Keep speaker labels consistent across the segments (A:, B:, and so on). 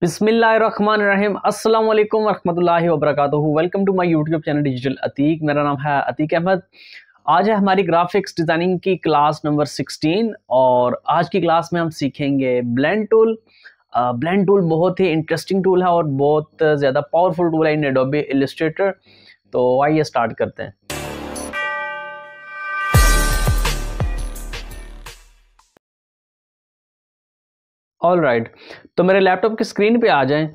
A: बिस्मिल्लाहिर्रहमानिर्रहीम अस्सलाम वालेकुम वरहमतुल्लाहि वबरकातुहू। Welcome to my YouTube channel digital Atiq. मेरा नाम है अतीक अहमद। आज है हमारी ग्राफिक्स डिज़ाइनिंग की क्लास नंबर 16 और आज की क्लास में हम सीखेंगे ब्लेंड टूल। ब्लेंड टूल बहुत ही इंटरेस्टिंग टूल है और बहुत ज़्यादा पावरफुल टूल है इन एडोबी इलस्ट्रेटर। तो आइए स्टार्ट करते हैं। ऑल राइट, तो मेरे लैपटॉप की स्क्रीन पे आ जाएं।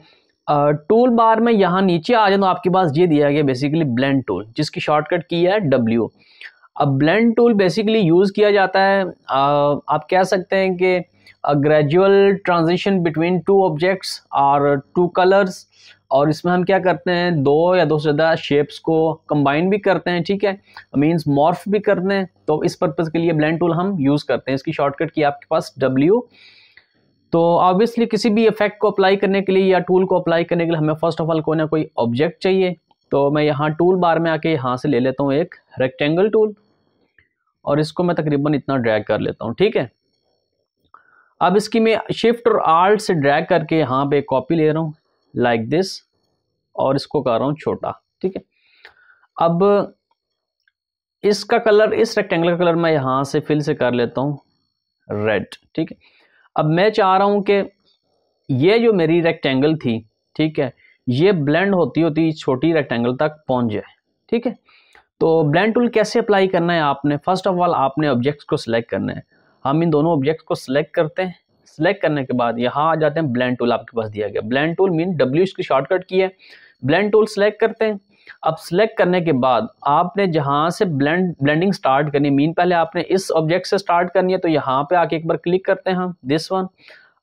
A: टूल बार में यहाँ नीचे आ जाए तो आपके पास ये दिया गया बेसिकली ब्लेंड टूल, जिसकी शॉर्टकट की है W। अब ब्लेंड टूल बेसिकली यूज़ किया जाता है, आप कह सकते हैं कि gradual transition between two objects और टू कलर्स, और इसमें हम क्या करते हैं, दो या दो से ज़्यादा शेप्स को कंबाइन भी करते हैं, ठीक है, मींस मॉर्फ भी करते हैं। तो इस पर्पज़ के लिए ब्लेंड टूल हम यूज़ करते हैं। इसकी शॉर्टकट की आपके पास W। तो ऑब्वियसली किसी भी इफेक्ट को अप्लाई करने के लिए या टूल को अप्लाई करने के लिए हमें फर्स्ट ऑफ ऑल कोई ना कोई ऑब्जेक्ट चाहिए। तो मैं यहाँ टूल बार में आके यहाँ से ले लेता हूँ एक रेक्टेंगल टूल और इसको मैं तकरीबन इतना ड्रैग कर लेता हूँ, ठीक है। अब इसकी मैं शिफ्ट और आल्ट से ड्रैग करके यहाँ पे कॉपी ले रहा हूँ लाइक दिस और इसको कर रहा हूँ छोटा, ठीक है। अब इसका कलर, इस रेक्टेंगल का कलर मैं यहाँ से फिल से कर लेता हूँ रेड, ठीक है। अब मैं चाह रहा हूं कि ये जो मेरी रेक्टेंगल थी, ठीक है, ये ब्लेंड होती होती छोटी रेक्टेंगल तक पहुंच जाए, ठीक है। तो ब्लेंड टूल कैसे अप्लाई करना है, आपने फर्स्ट ऑफ ऑल आपने ऑब्जेक्ट्स को सिलेक्ट करना है। हम इन दोनों ऑब्जेक्ट्स को सिलेक्ट करते हैं। सिलेक्ट करने के बाद यहाँ आ जाते हैं, ब्लेंड टूल आपके पास दिया गया। ब्लेंड टूल मीन W इसकी शॉर्टकट की है। ब्लेंड टूल सिलेक्ट करते हैं। अब सिलेक्ट करने के बाद आपने जहाँ से ब्लेंडिंग स्टार्ट करनी, मीन पहले आपने इस ऑब्जेक्ट से स्टार्ट करनी है, तो यहाँ पे आके एक बार क्लिक करते हैं हम दिस वन।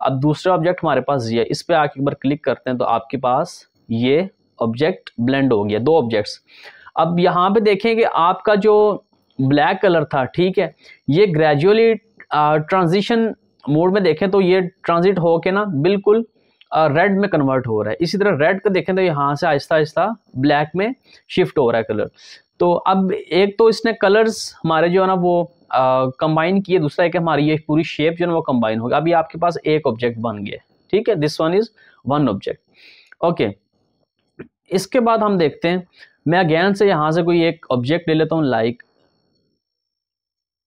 A: अब दूसरा ऑब्जेक्ट हमारे पास ये, इस पे आके एक बार क्लिक करते हैं तो आपके पास ये ऑब्जेक्ट ब्लेंड हो गया, दो ऑब्जेक्ट्स। अब यहाँ पे देखें कि आपका जो ब्लैक कलर था, ठीक है, ये ग्रेजुअली ट्रांजिशन मोड में देखें तो ये ट्रांजिट हो के ना बिल्कुल रेड में कन्वर्ट हो रहा है। इसी तरह रेड को देखें तो यहाँ से आहिस्ता आहिस्ता ब्लैक में शिफ्ट हो रहा है कलर। तो अब एक तो इसने कलर्स हमारे जो है ना वो कंबाइन किए, दूसरा है कि हमारी ये पूरी शेप जो है ना वो कंबाइन होगा। अभी आपके पास एक ऑब्जेक्ट बन गया, ठीक है, this one is one object, okay. इसके बाद हम देखते हैं, मैं अगेन से यहाँ से कोई एक ऑब्जेक्ट ले लेता हूँ लाइक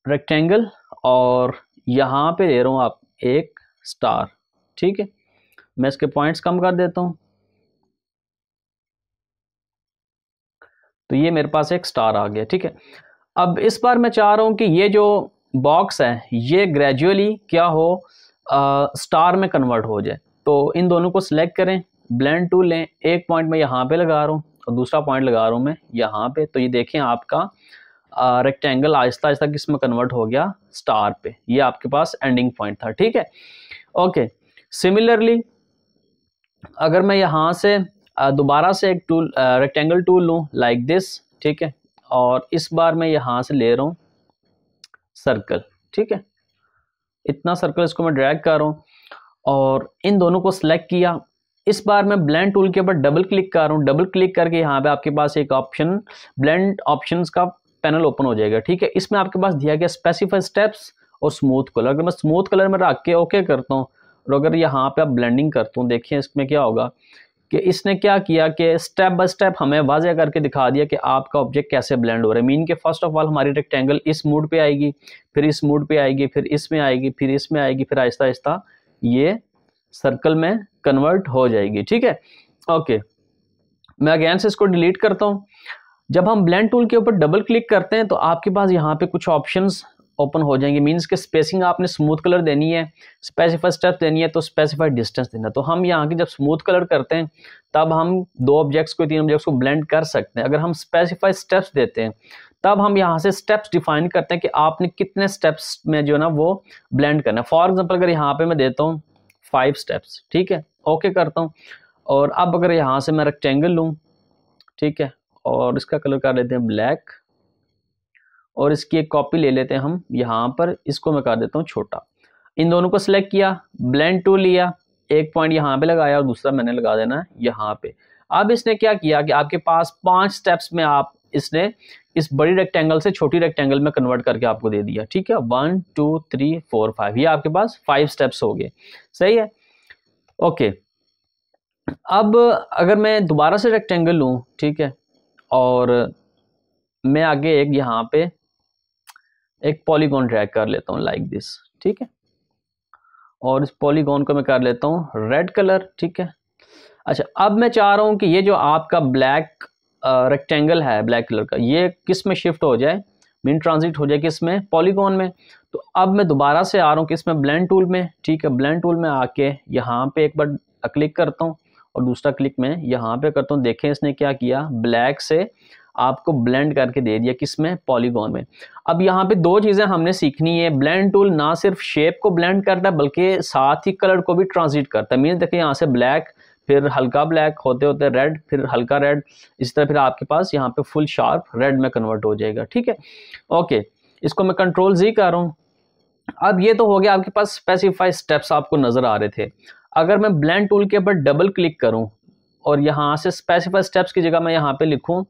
A: रेक्टेंगल और यहाँ पे ले रहा हूँ आप एक स्टार, ठीक है। मैं इसके पॉइंट्स कम कर देता हूं तो ये मेरे पास एक स्टार आ गया, ठीक है। अब इस बार मैं चाह रहा हूं कि ये जो बॉक्स है ये ग्रेजुअली क्या हो, स्टार में कन्वर्ट हो जाए। तो इन दोनों को सिलेक्ट करें, ब्लेंड टूल लें, एक पॉइंट मैं यहाँ पे लगा रहा हूँ और दूसरा पॉइंट लगा रहा हूँ मैं यहाँ पे। तो ये देखें आपका रेक्टेंगल आहिस्ता आहिस्ता किसमें कन्वर्ट हो गया, स्टार पे। ये आपके पास एंडिंग पॉइंट था, ठीक है, ओके। सिमिलरली अगर मैं यहाँ से दोबारा से एक टूल रेक्टेंगल टूल लूँ लाइक दिस, ठीक है, और इस बार मैं यहाँ से ले रहा हूँ सर्कल, ठीक है, इतना सर्कल इसको मैं ड्रैग कर रहा हूँ और इन दोनों को सिलेक्ट किया। इस बार मैं ब्लेंड टूल के ऊपर डबल क्लिक कर रहा हूँ। डबल क्लिक करके यहाँ पे आपके पास एक ऑप्शन, ब्लेंड ऑप्शंस का पैनल ओपन हो जाएगा, ठीक है। इसमें आपके पास दिया गया स्पेसिफाई स्टेप्स और स्मूथ कलर। अगर मैं स्मूथ कलर में रख के ओके करता हूँ और अगर यहाँ पे आप ब्लेंडिंग करता हूँ, देखिए इसमें क्या होगा कि इसने क्या किया कि स्टेप बाय स्टेप हमें वाज़ह करके दिखा दिया कि आपका ऑब्जेक्ट कैसे ब्लेंड हो रहा है। मीन के फर्स्ट ऑफ ऑल हमारी रेक्टेंगल इस मूड पे आएगी, फिर इस मूड पे आएगी, फिर इसमें आएगी, फिर इसमें आएगी, फिर आहिस्ता आहिस्ता ये सर्कल में कन्वर्ट हो जाएगी, ठीक है, ओके। मैं अगेन से इसको डिलीट करता हूँ। जब हम ब्लेंड टूल के ऊपर डबल क्लिक करते हैं तो आपके पास यहाँ पे कुछ ऑप्शंस ओपन हो जाएंगे। मीन्स के स्पेसिंग आपने स्मूथ कलर देनी है, स्पेसिफाई स्टेप्स देनी है, तो स्पेसिफाइड डिस्टेंस देना। तो हम यहाँ की जब स्मूथ कलर करते हैं तब हम दो ऑब्जेक्ट्स को, तीन ऑब्जेक्ट्स को ब्लेंड कर सकते हैं। अगर हम स्पेसिफाइड स्टेप्स देते हैं तब हम यहाँ से स्टेप्स डिफाइन करते हैं कि आपने कितने स्टेप्स में जो है ना वो ब्लेंड करना है। फॉर एग्जाम्पल अगर यहाँ पे मैं देता हूँ 5 स्टेप्स, ठीक है, ओके करता हूँ। और अब अगर यहाँ से मैं रेक्टेंगल लूँ, ठीक है, और इसका कलर कर लेते हैं ब्लैक और इसकी एक कॉपी ले लेते हैं हम यहाँ पर, इसको मैं कर देता हूँ छोटा। इन दोनों को सिलेक्ट किया, ब्लेंड टूल लिया, एक पॉइंट यहाँ पे लगाया और दूसरा मैंने लगा देना है यहाँ पे। अब इसने क्या किया कि आपके पास 5 स्टेप्स में आप इसने इस बड़ी रेक्टेंगल से छोटी रेक्टेंगल में कन्वर्ट करके आपको दे दिया, ठीक है। 1 2 3 4 5 ये आपके पास 5 स्टेप्स हो गए, सही है, ओके। अब अगर मैं दोबारा से रेक्टेंगल लूँ, ठीक है, और मैं आगे एक यहाँ पे एक पॉलीगॉन ड्रैग कर लेता हूँ लाइक दिस, ठीक है, और इस पॉलीगॉन को मैं कर लेता हूँ रेड कलर, ठीक है। अच्छा, अब मैं चाह रहा हूँ कि ये जो आपका ब्लैक रेक्टेंगल है ब्लैक कलर का, ये किस में शिफ्ट हो जाए, मीन ट्रांजिट हो जाए किस में, पॉलीगॉन में। तो अब मैं दोबारा से आ रहा हूँ किस में, ब्लेंड टूल में, ठीक है। ब्लेंड टूल में आके यहाँ पे एक बार क्लिक करता हूँ और दूसरा क्लिक मैं यहाँ पे करता हूँ। देखें इसने क्या किया, ब्लैक से आपको ब्लेंड करके दे दिया किस में, पॉलीगॉन में। अब यहाँ पे दो चीज़ें हमने सीखनी है, ब्लेंड टूल ना सिर्फ शेप को ब्लेंड करता है बल्कि साथ ही कलर को भी ट्रांजिट करता है। मीन देखिए यहाँ से ब्लैक, फिर हल्का ब्लैक, होते होते रेड, फिर हल्का रेड, इस तरह फिर आपके पास यहाँ पे फुल शार्प रेड में कन्वर्ट हो जाएगा, ठीक है। ओके, इसको मैं कंट्रोल जी कर रहा हूँ। अब ये तो हो गया आपके पास स्पेसिफाई स्टेप्स आपको नजर आ रहे थे। अगर मैं ब्लेंड टूल के ऊपर डबल क्लिक करूं और यहाँ से स्पेसिफाई स्टेप्स की जगह मैं यहाँ पे लिखूं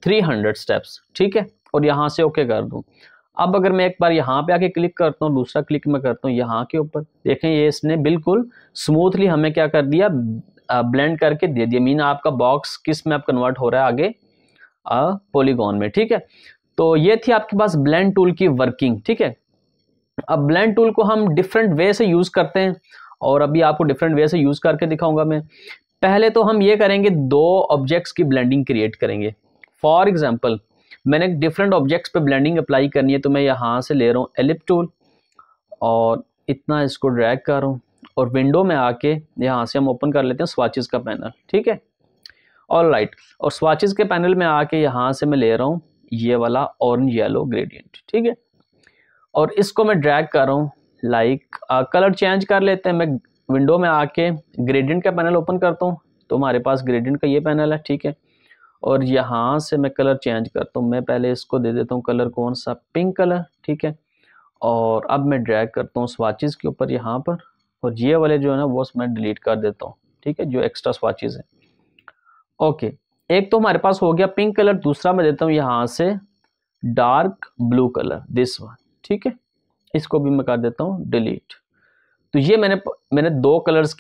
A: 300 स्टेप्स, ठीक है, और यहाँ से ओके कर दूं। अब अगर मैं एक बार यहाँ पे आके क्लिक करता हूँ, दूसरा क्लिक मैं करता हूँ यहाँ के ऊपर, देखें ये इसने बिल्कुल स्मूथली हमें क्या कर दिया, ब्लेंड करके दे दिया। मीन आपका बॉक्स किस में अब कन्वर्ट हो रहा है आगे, पॉलीगॉन में, ठीक है। तो ये थी आपके पास ब्लेंड टूल की वर्किंग, ठीक है। अब ब्लेंड टूल को हम डिफरेंट वे से यूज करते हैं और अभी आपको डिफरेंट वे से यूज करके दिखाऊंगा मैं। पहले तो हम ये करेंगे, दो ऑब्जेक्ट्स की ब्लेंडिंग क्रिएट करेंगे। फॉर एग्जांपल मैंने डिफरेंट ऑब्जेक्ट्स पे ब्लेंडिंग अप्लाई करनी है, तो मैं यहाँ से ले रहा हूँ एलिप टूल और इतना इसको ड्रैग कर रहा हूँ और विंडो में आके यहाँ से हम ओपन कर लेते हैं स्वाचेस का पैनल, ठीक है, ऑल राइट। और स्वाचेस के पैनल में आके यहाँ से मैं ले रहा हूँ ये वाला ऑरेंज येलो ग्रेडियंट, ठीक है, और इसको मैं ड्रैग कर रहा हूँ लाइक कलर चेंज कर लेते हैं। मैं विंडो में आके ग्रेडियंट का पैनल ओपन करता हूँ, तो हमारे पास ग्रेडियंट का ये पैनल है, ठीक है, और यहाँ से मैं कलर चेंज करता हूँ। मैं पहले इसको दे देता हूँ कलर कौन सा, पिंक कलर, ठीक है, और अब मैं ड्रैग करता हूँ स्वाचेस के ऊपर यहाँ पर, और ये वाले जो है ना वो मैं डिलीट कर देता हूँ, ठीक है, जो एक्स्ट्रा स्वाचेस हैं। ओके, एक तो हमारे पास हो गया पिंक कलर, दूसरा मैं देता हूँ यहाँ से dark blue colour, this one, ठीक है, इसको भी मैं कर देता हूँ डिलीट। तो ये मैंने दो कलर्स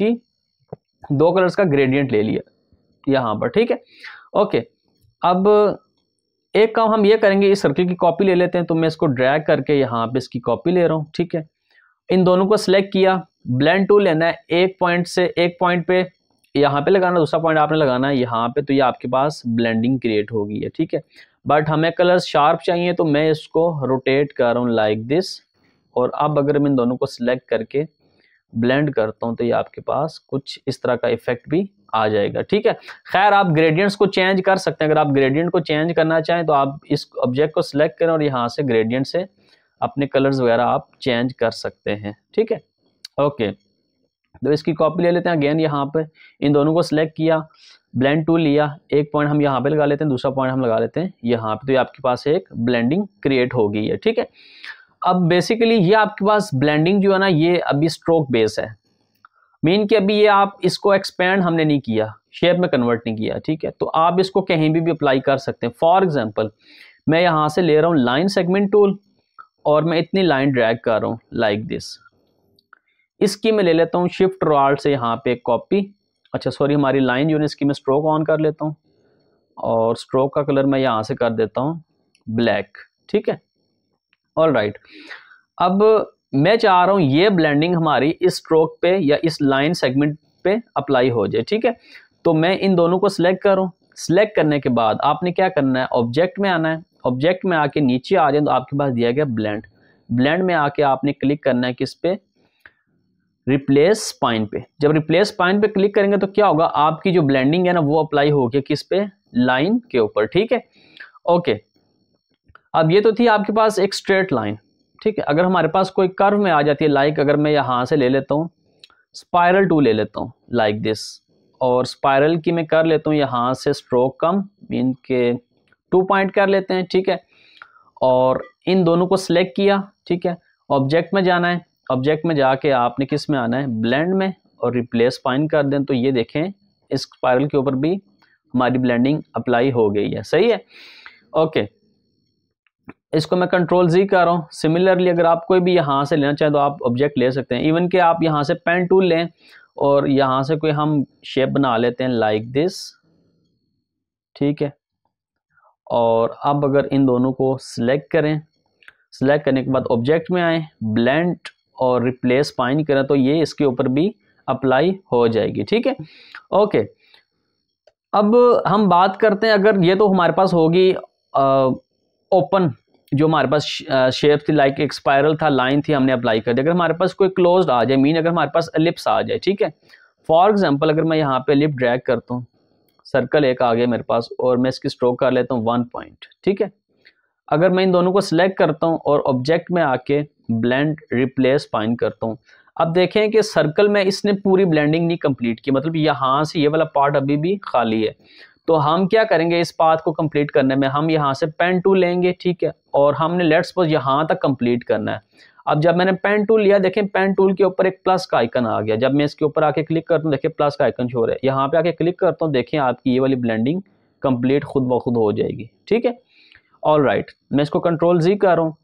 A: का ग्रेडियंट ले लिया यहाँ पर, ठीक है। ओके, अब एक काम हम ये करेंगे, इस सर्कल की कॉपी ले लेते हैं। तो मैं इसको ड्रैग करके यहाँ पे इसकी कॉपी ले रहा हूँ, ठीक है। इन दोनों को सिलेक्ट किया, ब्लेंड टूल लेना है, एक पॉइंट से एक पॉइंट पे यहाँ पे लगाना, दूसरा पॉइंट आपने लगाना है यहाँ पे, तो ये आपके पास ब्लेंडिंग क्रिएट हो गई है, ठीक है। बट हमें कलर शार्प चाहिए, तो मैं इसको रोटेट कर रहा हूँ लाइक दिस, और अब अगर मैं इन दोनों को सिलेक्ट करके ब्लेंड करता हूँ तो ये आपके पास कुछ इस तरह का इफेक्ट भी आ जाएगा, ठीक है। खैर आप ग्रेडियंट्स को चेंज कर सकते हैं। अगर आप ग्रेडियंट को चेंज करना चाहें तो आप इस ऑब्जेक्ट को सिलेक्ट करें और यहाँ से ग्रेडियंट से अपने कलर्स वगैरह आप चेंज कर सकते हैं, ठीक है। ओके, तो इसकी कॉपी ले लेते हैं अगेन, यहाँ पे इन दोनों को सिलेक्ट किया, ब्लेंड टूल लिया, एक पॉइंट हम यहाँ पे लगा लेते हैं, दूसरा पॉइंट हम लगा लेते हैं यहाँ पे, तो ये आपके पास एक ब्लेंडिंग क्रिएट हो गई है, ठीक है। अब बेसिकली ये आपके पास ब्लेंडिंग जो है ना, ये अभी स्ट्रोक बेस है, मीन कि अभी ये आप इसको एक्सपेंड हमने नहीं किया, शेप में कन्वर्ट नहीं किया, ठीक है। तो आप इसको कहीं भी अप्लाई कर सकते हैं। फॉर एग्जांपल मैं यहाँ से ले रहा हूँ लाइन सेगमेंट टूल और मैं इतनी लाइन ड्रैग कर रहा हूँ लाइक दिस। इसकी मैं ले लेता हूँ शिफ्ट और आल्ट से यहाँ पे कॉपी, अच्छा सॉरी, हमारी लाइन जो है इसकी मैं स्ट्रोक ऑन कर लेता हूँ और स्ट्रोक का कलर मैं यहाँ से कर देता हूँ ब्लैक, ठीक है, ऑल राइट। अब मैं चाह रहा हूँ ये ब्लेंडिंग हमारी इस स्ट्रोक पे या इस लाइन सेगमेंट पे अप्लाई हो जाए, ठीक है। तो मैं इन दोनों को सिलेक्ट करूँ, सिलेक्ट करने के बाद आपने क्या करना है, ऑब्जेक्ट में आना है, ऑब्जेक्ट में आके नीचे आ जाए तो आपके पास दिया गया ब्लेंड, ब्लेंड में आके आपने क्लिक करना है किस पे, रिप्लेस स्पाइन पे। जब रिप्लेस स्पाइन पे क्लिक करेंगे तो क्या होगा, आपकी जो ब्लेंडिंग है ना वो अप्लाई होगी किस पे, लाइन के ऊपर, ठीक है। ओके, अब ये तो थी आपके पास एक स्ट्रेट लाइन, ठीक है। अगर हमारे पास कोई कर्व में आ जाती है, लाइक अगर मैं यहाँ से ले लेता हूँ स्पाइरल टूल ले लेता हूँ लाइक दिस, और स्पाइरल की मैं कर लेता हूँ यहाँ से स्ट्रोक कम, मीन के 2 पॉइंट कर लेते हैं, ठीक है। और इन दोनों को सिलेक्ट किया, ठीक है, ऑब्जेक्ट में जाना है, ऑब्जेक्ट में जाके आपने किस में आना है, ब्लेंड में, और रिप्लेस स्पाइन कर दें तो ये देखें इस स्पाइरल के ऊपर भी हमारी ब्लेंडिंग अप्लाई हो गई है, सही है। ओके, इसको मैं कंट्रोल जी कर रहा हूँ। सिमिलरली अगर आप कोई भी यहाँ से लेना चाहें तो आप ऑब्जेक्ट ले सकते हैं, इवन कि आप यहाँ से पेन टूल लें और यहाँ से कोई हम शेप बना लेते हैं लाइक दिस, ठीक है। और अब अगर इन दोनों को सिलेक्ट करें, सिलेक्ट करने के बाद ऑब्जेक्ट में आए, ब्लेंड और रिप्लेस स्पाइन करें तो ये इसके ऊपर भी अप्लाई हो जाएगी, ठीक है। ओके, अब हम बात करते हैं, अगर ये तो हमारे पास होगी ओपन, जो हमारे पास शेप थी, लाइक एक स्पाइरल था, लाइन थी, हमने अप्लाई कर दिया। अगर हमारे पास कोई क्लोज्ड आ जाए, मीन अगर हमारे पास एलिप्स आ जाए, ठीक है। फॉर एग्जांपल अगर मैं यहाँ पे एलिप ड्रैग करता हूँ, सर्कल एक आ गया मेरे पास, और मैं इसकी स्ट्रोक कर लेता हूँ 1 पॉइंट, ठीक है। अगर मैं इन दोनों को सिलेक्ट करता हूँ और ऑब्जेक्ट में आके ब्लेंड रिप्लेस स्पाइन करता हूँ, अब देखें कि सर्कल में इसने पूरी ब्लेंडिंग नहीं कंप्लीट की, मतलब यहाँ से ये वाला पार्ट अभी भी खाली है। तो हम क्या करेंगे, इस पाथ को कंप्लीट करने में हम यहाँ से पेन टूल लेंगे, ठीक है, और हमने लेट्स सपोज यहाँ तक कंप्लीट करना है। अब जब मैंने पेन टूल लिया, देखें पेन टूल के ऊपर एक प्लस का आइकन आ गया। जब मैं इसके ऊपर आके क्लिक करता हूँ, देखिए प्लस का आइकन शो हो रहा है। यहाँ पे आके क्लिक करता हूँ, देखिए आपकी ये वाली ब्लेंडिंग कंप्लीट खुद ब खुद हो जाएगी, ठीक है। ऑल राइट, मैं इसको कंट्रोल जी कर रहा हूँ।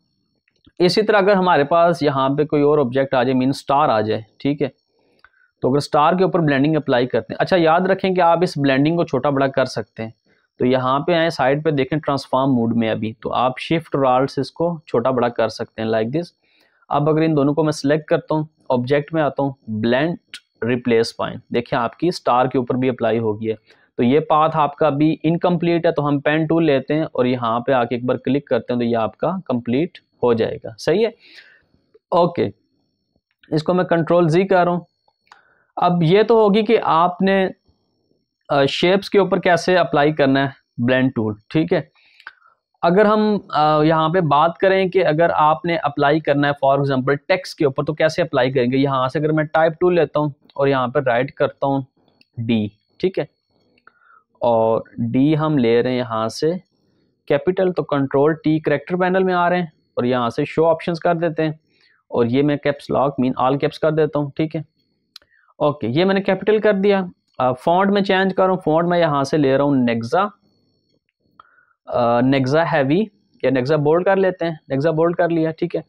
A: इसी तरह अगर हमारे पास यहाँ पे कोई और ऑब्जेक्ट आ जाए, मीन स्टार आ जाए, ठीक है, तो अगर स्टार के ऊपर ब्लेंडिंग अप्लाई करते हैं, अच्छा याद रखें कि आप इस ब्लेंडिंग को छोटा बड़ा कर सकते हैं। तो यहाँ पे आए, साइड पे देखें ट्रांसफॉर्म मोड में अभी, तो आप शिफ्ट और आल्ट से इसको छोटा बड़ा कर सकते हैं लाइक दिस। अब अगर इन दोनों को मैं सिलेक्ट करता हूँ, ऑब्जेक्ट में आता हूँ, ब्लेंड रिप्लेस स्पाइन, देखिए आपकी स्टार के ऊपर भी अप्लाई हो गई है। तो ये पाथ आपका भी इनकम्प्लीट है, तो हम पेन टूल लेते हैं और यहाँ पे आके एक बार क्लिक करते हैं, तो ये आपका कंप्लीट हो जाएगा, सही है। ओके, इसको मैं कंट्रोल जी कर रहा हूँ। अब ये तो होगी कि आपने शेप्स के ऊपर कैसे अप्लाई करना है ब्लेंड टूल, ठीक है। अगर हम यहाँ पे बात करें कि अगर आपने अप्लाई करना है फॉर एग्जांपल टेक्स्ट के ऊपर, तो कैसे अप्लाई करेंगे, यहाँ से अगर मैं टाइप टूल लेता हूँ और यहाँ पे राइट करता हूँ डी, ठीक है, और डी हम ले रहे हैं यहाँ से कैपिटल, तो कंट्रोल टी करेक्टर पैनल में आ रहे हैं और यहाँ से शो ऑप्शंस कर देते हैं, और ये मैं caps lock mean all caps कर देता हूँ, ठीक है। ओके, ये मैंने कैपिटल कर दिया। फॉन्ट में चेंज कर रहा हूँ, फॉन्ट में यहाँ से ले रहा हूँ नेक्सा, नेक्सा हैवी या नेक्सा बोल्ड कर लेते हैं, नेक्सा बोल्ड कर लिया, ठीक है।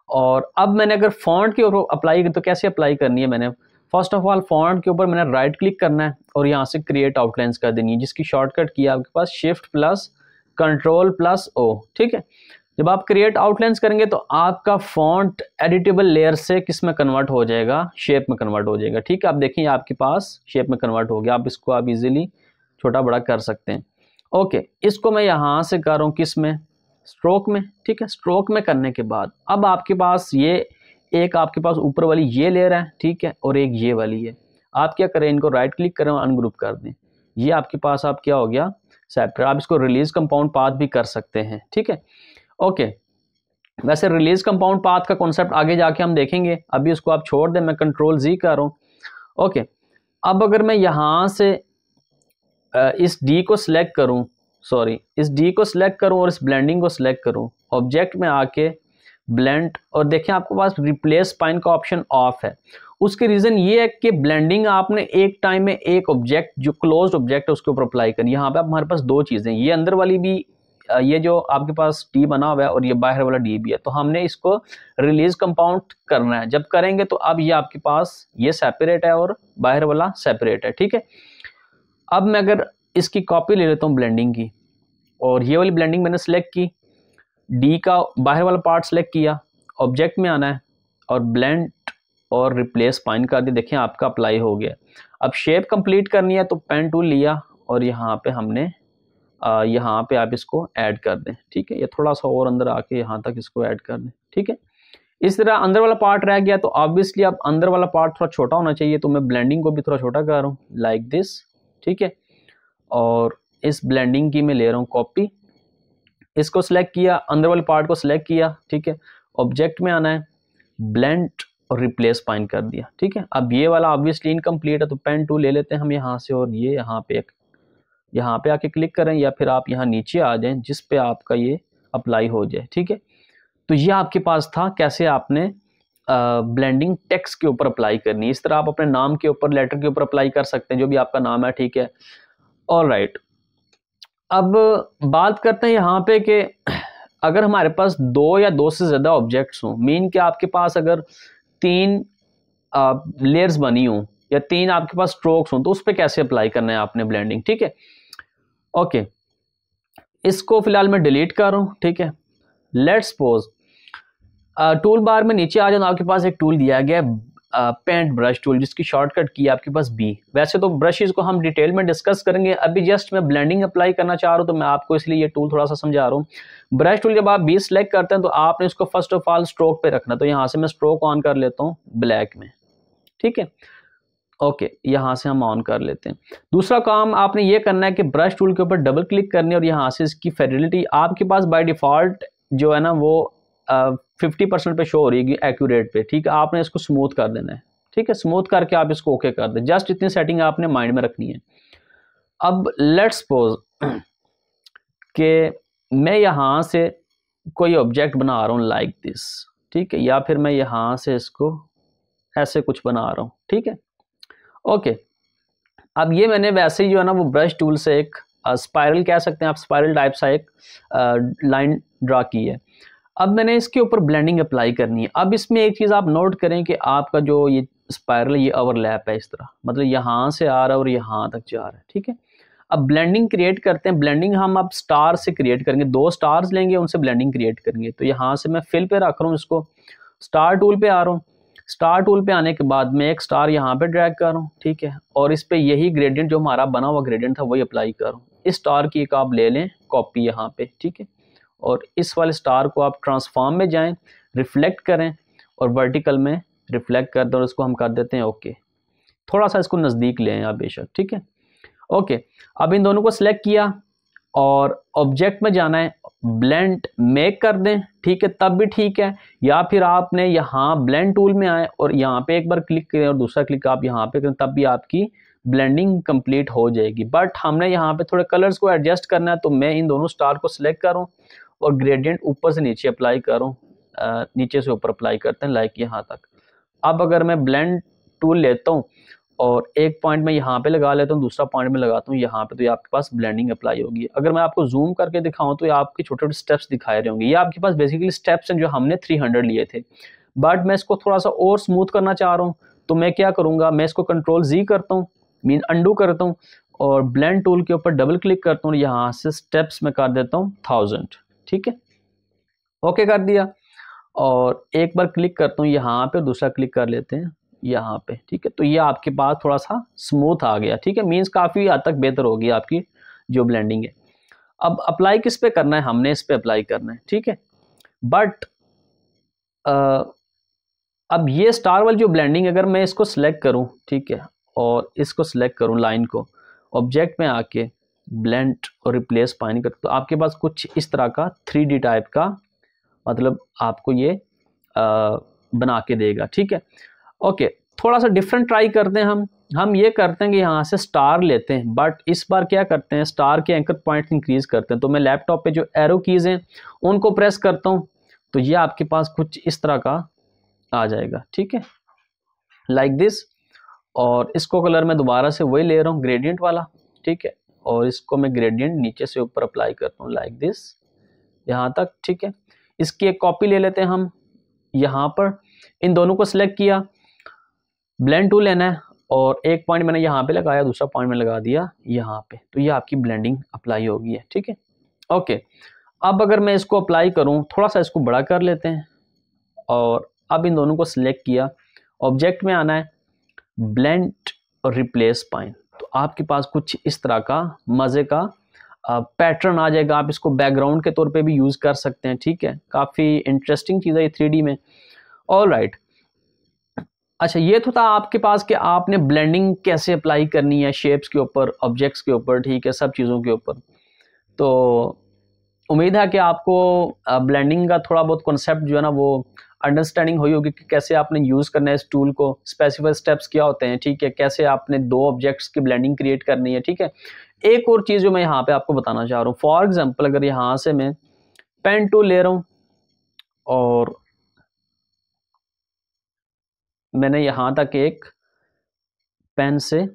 A: और अब मैंने अगर फॉन्ट के ऊपर अप्लाई की, तो कैसे अप्लाई करनी है, मैंने फर्स्ट ऑफ ऑल फॉन्ट के ऊपर मैंने राइट क्लिक करना है और यहाँ से क्रिएट आउटलाइंस कर देनी है, जिसकी शॉर्टकट की है आपके पास shift plus control plus O, ठीक है। जब आप क्रिएट आउटलाइंस करेंगे तो आपका फॉन्ट एडिटेबल लेयर से किस में कन्वर्ट हो जाएगा, शेप में कन्वर्ट हो जाएगा, ठीक है। आप देखिए आपके पास शेप में कन्वर्ट हो गया, आप इसको आप इजीली छोटा बड़ा कर सकते हैं। ओके, इसको मैं यहाँ से कर रहा हूँ किस में, स्ट्रोक में, ठीक है। स्ट्रोक में करने के बाद अब आपके पास ये एक आपके पास ऊपर वाली ये लेयर है, ठीक है, और एक ये वाली है। आप क्या करें, इनको राइट क्लिक करें और अनग्रुप कर दें। ये आपके पास आप क्या हो गया, सेपरेट। आप इसको रिलीज कंपाउंड पाथ भी कर सकते हैं, ठीक है। ओके, वैसे रिलीज कंपाउंड पाथ का कॉन्सेप्ट आगे जाके हम देखेंगे, अभी उसको आप छोड़ दें, मैं कंट्रोल जी कर रहा हूँ। ओके, अब अगर मैं यहाँ से इस डी को सिलेक्ट करूँ, सॉरी इस डी को सिलेक्ट करूँ और इस ब्लेंडिंग को सिलेक्ट करूँ, ऑब्जेक्ट में आके ब्लेंड, और देखें आपके पास रिप्लेस स्पाइन का ऑप्शन ऑफ है। उसके रीज़न ये है कि ब्लेंडिंग आपने एक टाइम में एक ऑब्जेक्ट जो क्लोज्ड ऑब्जेक्ट है उसके ऊपर अप्लाई करनी है। यहाँ पे हमारे पास दो चीज़ें, ये अंदर वाली भी, ये जो आपके पास डी बना हुआ है और ये बाहर वाला डी भी है, तो हमने इसको रिलीज कंपाउंड करना है। जब करेंगे तो अब ये आपके पास ये सेपरेट है और बाहर वाला सेपरेट है, ठीक है। अब मैं अगर इसकी कॉपी ले लेता हूँ ब्लेंडिंग की, और ये वाली ब्लेंडिंग मैंने सेलेक्ट की, डी का बाहर वाला पार्ट सेलेक्ट किया, ऑब्जेक्ट में आना है और ब्लेंड और रिप्लेस स्पाइन कर दिया, देखें आपका अप्लाई हो गया। अब शेप कंप्लीट करनी है तो पेन टूल लिया और यहाँ पे हमने यहाँ पे आप इसको ऐड कर दें, ठीक है। ये थोड़ा सा और अंदर आके यहाँ तक इसको ऐड कर दें, ठीक है। इस तरह अंदर वाला पार्ट रह गया, तो ऑब्वियसली अब अंदर वाला पार्ट थोड़ा छोटा होना चाहिए, तो मैं ब्लेंडिंग को भी थोड़ा छोटा कर रहा हूँ लाइक दिस, ठीक है। और इस ब्लेंडिंग की मैं ले रहा हूँ कॉपी, इसको सिलेक्ट किया, अंदर वाले पार्ट को सिलेक्ट किया, ठीक है। ऑब्जेक्ट में आना है, ब्लेंड और रिप्लेस स्पाइन कर दिया, ठीक है। अब ये वाला ऑब्वियसली इनकम्प्लीट है, तो पेन टूल ले लेते हैं हम यहाँ से, और ये यहाँ पे आके क्लिक करें, या फिर आप यहाँ नीचे आ जाएं जिस पे आपका ये अप्लाई हो जाए, ठीक है। तो ये आपके पास था कैसे आपने ब्लेंडिंग टेक्स्ट के ऊपर अप्लाई करनी है। इस तरह आप अपने नाम के ऊपर, लेटर के ऊपर अप्लाई कर सकते हैं, जो भी आपका नाम है, ठीक है। ऑलराइट, अब बात करते हैं यहाँ पे कि अगर हमारे पास दो या दो से ज़्यादा ऑब्जेक्ट्स हों, मीन कि आपके पास अगर 3 लेयर्स बनी हों, या 3 आपके पास स्ट्रोक्स हों, तो उस पर कैसे अप्लाई करना है आपने ब्लेंडिंग, ठीक है। ओके, इसको फिलहाल मैं डिलीट कर रहा हूँ, ठीक है। लेट्स सपोज टूल बार में नीचे आ जाओ, आपके पास एक टूल दिया गया है पेंट ब्रश टूल, जिसकी शॉर्टकट की है आपके पास बी। वैसे तो ब्रशेस को हम डिटेल में डिस्कस करेंगे, अभी जस्ट मैं ब्लेंडिंग अप्लाई करना चाह रहा हूँ, तो मैं आपको इसलिए ये टूल थोड़ा सा समझा रहा हूँ। ब्रश टूल जब आप बी सेलेक्ट करते हैं तो आपने इसको फर्स्ट ऑफ ऑल स्ट्रोक पे रखना, तो यहाँ से मैं स्ट्रोक ऑन कर लेता हूँ ब्लैक में, ठीक है। ओके, यहाँ से हम ऑन कर लेते हैं। दूसरा काम आपने ये करना है कि ब्रश टूल के ऊपर डबल क्लिक करनी है और यहाँ से इसकी फेडिलिटी आपके पास बाय डिफॉल्ट जो है ना वो 50% पे शो हो रही है एक्यूरेट पे, ठीक है। आपने इसको स्मूथ कर देना है, ठीक है। स्मूथ करके आप इसको ओके कर दें, जस्ट इतनी सेटिंग आपने माइंड में रखनी है। अब लेट्स सपोज कि मैं यहाँ से कोई ऑब्जेक्ट बना रहा हूँ लाइक दिस, ठीक है, या फिर मैं यहाँ से इसको ऐसे कुछ बना रहा हूँ, ठीक है। ओके, अब ये मैंने वैसे ही जो है ना वो ब्रश टूल से एक स्पाइरल कह सकते हैं आप, स्पाइरल टाइप सा एक लाइन ड्रा की है। अब मैंने इसके ऊपर ब्लेंडिंग अप्लाई करनी है। अब इसमें एक चीज़ आप नोट करें कि आपका जो ये स्पाइरल ये ओवरलैप है इस तरह, मतलब यहाँ से आ रहा है और यहाँ तक जा रहा है, ठीक है। अब ब्लेंडिंग क्रिएट करते हैं। ब्लेंडिंग हम अब स्टार से क्रिएट करेंगे, 2 स्टार्स लेंगे, उनसे ब्लेंडिंग क्रिएट करेंगे। तो यहाँ से मैं फिल पे रख रहा हूँ इसको, स्टार टूल पे आ रहा हूँ। स्टार टूल पे आने के बाद मैं एक स्टार यहाँ पे ड्रैग कर रहा हूँ, ठीक है, और इस पे यही ग्रेडियंट जो हमारा बना हुआ ग्रेडियंट था वही अप्लाई कर रहा हूँ। इस स्टार की एक आप ले लें कॉपी यहाँ पे, ठीक है, और इस वाले स्टार को आप ट्रांसफॉर्म में जाएं, रिफ्लेक्ट करें और वर्टिकल में रिफ्लेक्ट कर दें और इसको हम कर देते हैं ओके। थोड़ा सा इसको नज़दीक ले आएं आप बेशक, ठीक है। ओके, अब इन दोनों को सिलेक्ट किया और ऑब्जेक्ट में जाना है, ब्लेंड मेक कर दें, ठीक है, तब भी ठीक है। या फिर आपने यहाँ ब्लेंड टूल में आए और यहाँ पे एक बार क्लिक करें और दूसरा क्लिक आप यहाँ पे करें, तब भी आपकी ब्लेंडिंग कंप्लीट हो जाएगी। बट हमने यहाँ पे थोड़े कलर्स को एडजस्ट करना है, तो मैं इन दोनों स्टार को सिलेक्ट करूँ और ग्रेडियंट ऊपर से नीचे अप्लाई करूँ, नीचे से ऊपर अप्लाई करते हैं लाइक यहाँ तक। अब अगर मैं ब्लेंड टूल लेता हूँ और एक पॉइंट में यहाँ पे लगा लेता हूँ, दूसरा पॉइंट में लगाता हूँ यहाँ पे, तो ये आपके पास ब्लेंडिंग अप्लाई होगी। अगर मैं आपको जूम करके दिखाऊं तो ये आपके छोटे छोटे स्टेप्स दिखाए रहे होंगे। ये आपके पास बेसिकली स्टेप्स हैं जो हमने 300 लिए थे, बट मैं इसको थोड़ा सा और स्मूथ करना चाह रहा हूँ। तो मैं क्या करूँगा, मैं इसको कंट्रोल Z करता हूँ, मीन अंडू करता हूँ, और ब्लेंड टूल के ऊपर डबल क्लिक करता हूँ, यहाँ से स्टेप्स में कर देता हूँ 1000, ठीक है। ओके कर दिया, और एक बार क्लिक करता हूँ यहाँ पे, दूसरा क्लिक कर लेते हैं यहाँ पे, ठीक है। तो ये आपके पास थोड़ा सा स्मूथ आ गया, ठीक है, मीन्स काफ़ी हद तक बेहतर होगी आपकी जो ब्लेंडिंग है। अब अप्लाई किस पे करना है, हमने इस पे अप्लाई करना है, ठीक है। बट अब ये स्टार वाली जो ब्लेंडिंग, अगर मैं इसको सिलेक्ट करूं, ठीक है, और इसको सिलेक्ट करूं लाइन को, ऑब्जेक्ट में आके ब्लेंड और रिप्लेस पाइन कर, तो आपके पास कुछ इस तरह का 3D टाइप का मतलब आपको ये बना के देगा, ठीक है। ओके, थोड़ा सा डिफरेंट ट्राई करते हैं हम ये करते हैं कि यहाँ से स्टार लेते हैं, बट इस बार क्या करते हैं, स्टार के एंकर पॉइंट इंक्रीज करते हैं। तो मैं लैपटॉप पे जो एरो कीज़ हैं उनको प्रेस करता हूँ, तो ये आपके पास कुछ इस तरह का आ जाएगा, ठीक है, लाइक दिस। और इसको कलर मैं दोबारा से वही ले रहा हूँ ग्रेडियंट वाला, ठीक है, और इसको मैं ग्रेडियंट नीचे से ऊपर अप्लाई करता हूँ लाइक दिस यहाँ तक, ठीक है। इसकी एक कॉपी ले लेते हैं हम, यहाँ पर इन दोनों को सिलेक्ट किया, ब्लेंड टूल लेना है, और एक पॉइंट मैंने यहाँ पे लगाया, दूसरा पॉइंट मैंने लगा दिया यहाँ पे, तो ये आपकी ब्लेंडिंग अप्लाई होगी है, ठीक है। ओके, अब अगर मैं इसको अप्लाई करूँ, थोड़ा सा इसको बड़ा कर लेते हैं, और अब इन दोनों को सिलेक्ट किया, ऑब्जेक्ट में आना है, ब्लेंड और रिप्लेस पाइन, तो आपके पास कुछ इस तरह का मज़े का पैटर्न आ जाएगा। आप इसको बैकग्राउंड के तौर पे भी यूज़ कर सकते हैं, ठीक है, काफ़ी इंटरेस्टिंग चीज़ है ये 3D में। ऑल राइट, अच्छा ये तो था आपके पास कि आपने ब्लेंडिंग कैसे अप्लाई करनी है शेप्स के ऊपर, ऑब्जेक्ट्स के ऊपर, ठीक है, सब चीज़ों के ऊपर। तो उम्मीद है कि आपको ब्लेंडिंग का थोड़ा बहुत कॉन्सेप्ट जो है ना वो अंडरस्टैंडिंग हुई होगी कि कैसे आपने यूज़ करना है इस टूल को, स्पेसिफिक स्टेप्स क्या होते हैं, ठीक है, कैसे आपने 2 ऑब्जेक्ट्स की ब्लेंडिंग क्रिएट करनी है, ठीक है। एक और चीज़ जो मैं यहाँ पे आपको बताना चाह रहा हूँ, फॉर एग्जांपल अगर यहाँ से मैं पेन टूल ले रहा हूँ और मैंने यहाँ तक एक पेन से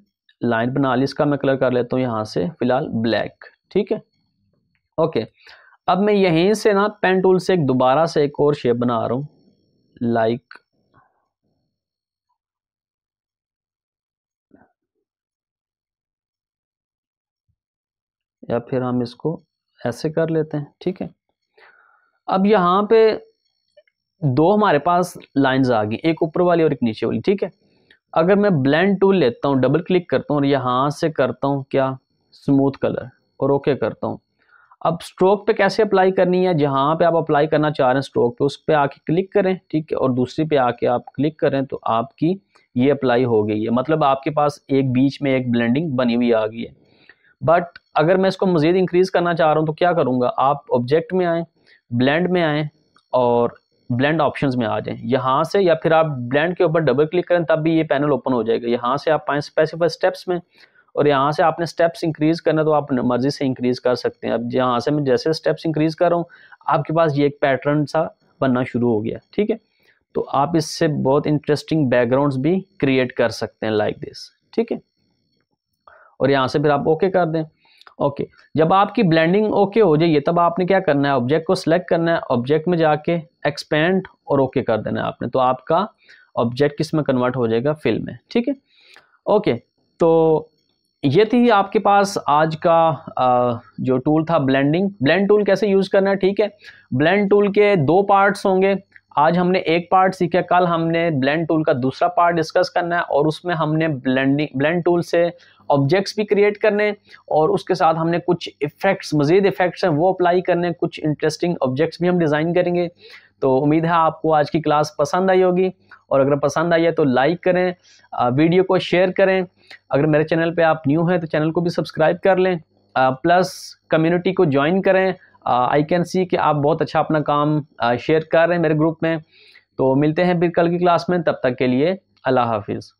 A: लाइन बना ली, इसका मैं कलर कर लेता हूँ यहाँ से फिलहाल ब्लैक, ठीक है। ओके, अब मैं यहीं से ना पेन टूल से एक दोबारा से एक और शेप बना रहा हूँ लाइक या फिर हम इसको ऐसे कर लेते हैं, ठीक है। अब यहाँ पे दो हमारे पास लाइंस आ गई, एक ऊपर वाली और एक नीचे वाली, ठीक है। अगर मैं ब्लेंड टूल लेता हूँ, डबल क्लिक करता हूँ और यहाँ से करता हूँ क्या, स्मूथ कलर, और ओके करता हूँ। अब स्ट्रोक पे कैसे अप्लाई करनी है, जहाँ पे आप अप्लाई करना चाह रहे हैं स्ट्रोक पे, उस पे आके क्लिक करें, ठीक है, और दूसरी पे आके आप क्लिक करें तो आपकी ये अप्लाई हो गई है। मतलब आपके पास एक बीच में एक ब्लेंडिंग बनी हुई आ गई है। बट अगर मैं इसको मज़ीद इंक्रीज़ करना चाह रहा हूँ तो क्या करूँगा, आप ऑब्जेक्ट में आएँ, ब्लेंड में आएँ और ब्लेंड ऑप्शंस में आ जाएं यहाँ से, या फिर आप ब्लेंड के ऊपर डबल क्लिक करें तब भी ये पैनल ओपन हो जाएगा। यहाँ से आप आएँ स्पेसिफाई स्टेप्स में, और यहाँ से आपने स्टेप्स इंक्रीज़ करना तो आप मर्ज़ी से इंक्रीज़ कर सकते हैं। अब यहाँ से मैं जैसे स्टेप्स इंक्रीज़ कर रहा हूँ, आपके पास ये एक पैटर्न सा बनना शुरू हो गया, ठीक है। तो आप इससे बहुत इंटरेस्टिंग बैकग्राउंड्स भी क्रिएट कर सकते हैं लाइक दिस, ठीक है। और यहाँ से फिर आप ओके कर दें। ओके, जब आपकी ब्लेंडिंग ओके हो जाइए तब आपने क्या करना है, ऑब्जेक्ट को सिलेक्ट करना है, ऑब्जेक्ट में जाके एक्सपेंड और ओके कर देना है आपने, तो आपका ऑब्जेक्ट किस में कन्वर्ट हो जाएगा, फिल में, ठीक है। ओके, तो ये थी आपके पास आज का जो टूल था ब्लेंडिंग, ब्लेंड टूल कैसे यूज़ करना है, ठीक है। ब्लेंड टूल के दो पार्ट्स होंगे, आज हमने एक पार्ट सीखा, कल हमने ब्लेंड टूल का दूसरा पार्ट डिस्कस करना है, और उसमें हमने ब्लेंड टूल से ऑब्जेक्ट्स भी क्रिएट करने, और उसके साथ हमने कुछ इफेक्ट्स, मज़ीद इफेक्ट्स हैं वो अप्लाई करने, कुछ इंटरेस्टिंग ऑब्जेक्ट्स भी हम डिज़ाइन करेंगे। तो उम्मीद है आपको आज की क्लास पसंद आई होगी, और अगर पसंद आई है तो लाइक करें, वीडियो को शेयर करें। अगर मेरे चैनल पे आप न्यू हैं तो चैनल को भी सब्सक्राइब कर लें, प्लस कम्युनिटी को ज्वाइन करें। आई कैन सी कि आप बहुत अच्छा अपना काम शेयर कर रहे हैं मेरे ग्रुप में। तो मिलते हैं फिर कल की क्लास में, तब तक के लिए अल्लाह हाफिज़।